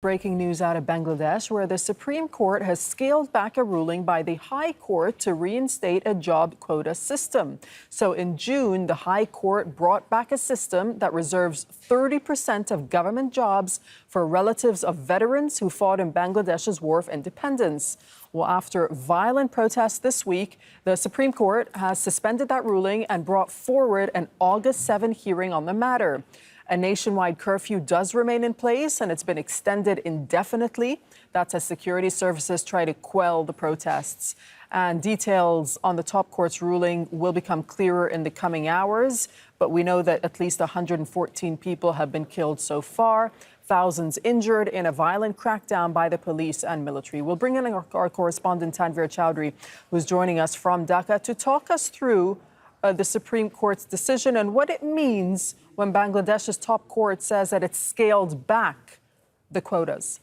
Breaking news out of Bangladesh, where the Supreme Court has scaled back a ruling by the High Court to reinstate a job quota system. So in June, the High Court brought back a system that reserves 30% of government jobs for relatives of veterans who fought in Bangladesh's War of Independence. Well, after violent protests this week, the Supreme Court has suspended that ruling and brought forward an August 7 hearing on the matter. A nationwide curfew does remain in place, and it's been extended indefinitely. That's as security services try to quell the protests. And details on the top court's ruling will become clearer in the coming hours. But we know that at least 114 people have been killed so far, thousands injured in a violent crackdown by the police and military. We'll bring in our correspondent, Tanvir Chowdhury, who's joining us from Dhaka to talk us through the Supreme Court's decision and what it means when Bangladesh's top court says that it's scaled back the quotas.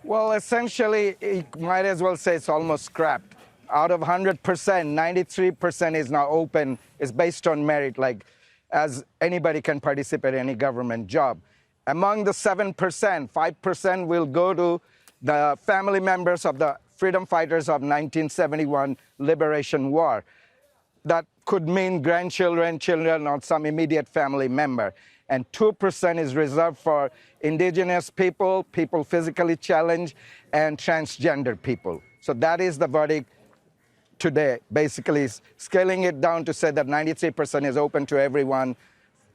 Well, essentially, you might as well say it's almost scrapped. Out of 100%, 93% is now open. It's based on merit, like as anybody can participate in any government job. Among the 7%, 5% will go to the family members of the freedom fighters of 1971 Liberation War. That could mean grandchildren, children, or some immediate family member. And 2% is reserved for indigenous people, people physically challenged, and transgender people. So that is the verdict today, basically scaling it down to say that 93% is open to everyone,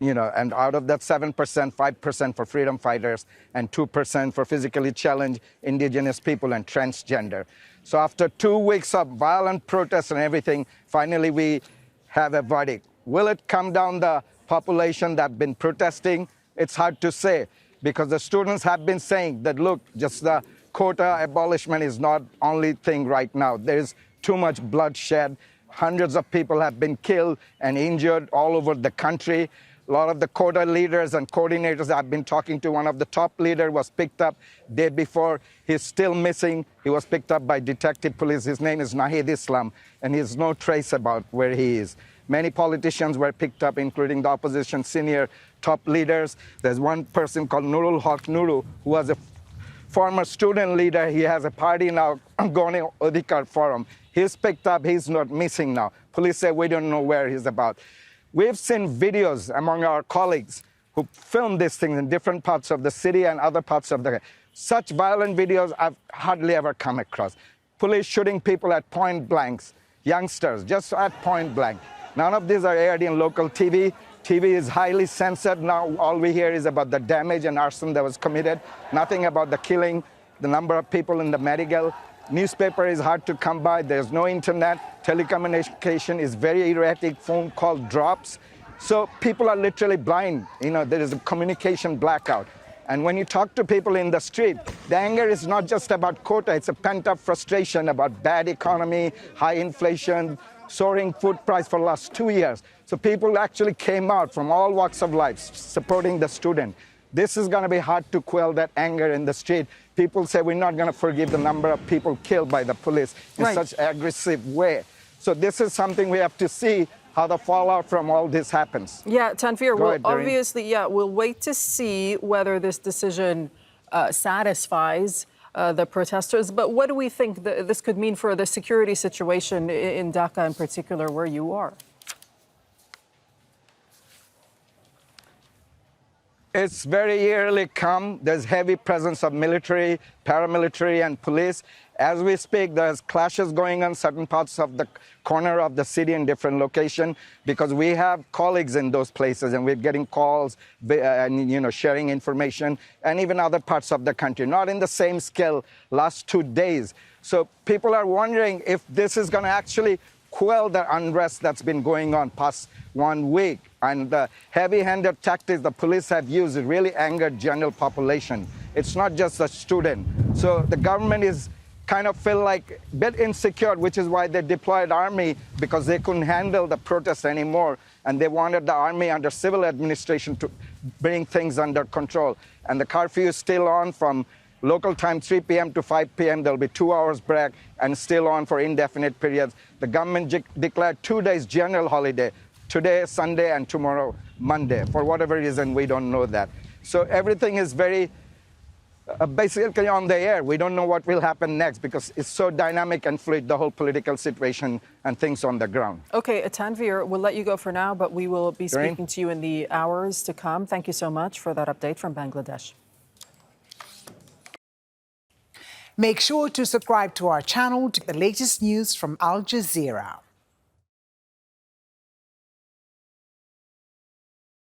and out of that 7%, 5% for freedom fighters, and 2% for physically challenged indigenous people and transgender. So after 2 weeks of violent protests and everything, finally we have a verdict. Will it come down the population that have been protesting? It's hard to say, because the students have been saying that, look, just the quota abolishment is not only thing right now. There's too much bloodshed. Hundreds of people have been killed and injured all over the country. A lot of the quota leaders and coordinators I've been talking to, one of the top leaders was picked up day before. He's still missing. He was picked up by detective police. His name is Nahid Islam, and he has no trace about where he is. Many politicians were picked up, including the opposition senior top leaders. There's one person called Nurul Haq Nuru, who was a former student leader. He has a party now, Gone Odhikar Forum. He's picked up. He's not missing now. Police say we don't know where he's about. We've seen videos among our colleagues who filmed these things in different parts of the city and other parts of the country. Such violent videos I've hardly ever come across. Police shooting people at point blanks, youngsters, just at point blank. None of these are aired in local TV. TV is highly censored. Now all we hear is about the damage and arson that was committed, nothing about the killing, the number of people in the medical. Newspaper is hard to come by. There's no internet. Telecommunication is very erratic. Phone call drops. So people are literally blind. There is a communication blackout. And when you talk to people in the street, the anger is not just about quota. It's a pent-up frustration about bad economy, high inflation, soaring food price for the last 2 years. So people actually came out from all walks of life supporting the student. This is going to be hard to quell that anger in the street. People say we're not going to forgive the number of people killed by the police in such aggressive way. So this is something we have to see how the fallout from all this happens. Yeah, Tanvir, we'll wait to see whether this decision satisfies the protesters. But what do we think this could mean for the security situation in Dhaka in particular, where you are? It's very eerily calm. There's heavy presence of military, paramilitary, and police. As we speak, there's clashes going on certain parts of the corner of the city in different locations, because we have colleagues in those places and we're getting calls and sharing information, and even other parts of the country, not in the same scale last 2 days. So people are wondering if this is going to actually quell the unrest that's been going on past 1 week. And the heavy-handed tactics the police have used really angered general population. It's not just a student. So the government is kind of feel like a bit insecure, which is why they deployed army, because they couldn't handle the protests anymore. And they wanted the army under civil administration to bring things under control. And the curfew is still on from local time 3 p.m. to 5 p.m. There'll be 2 hours break and still on for indefinite periods. The government declared 2 days general holiday, today, Sunday, and tomorrow, Monday. For whatever reason, we don't know that. So everything is very basically on the air. We don't know what will happen next because it's so dynamic and fluid, the whole political situation and things on the ground. Okay, Tanvir, we'll let you go for now, but we will be speaking to you in the hours to come. Thank you so much for that update from Bangladesh. Make sure to subscribe to our channel to get the latest news from Al Jazeera.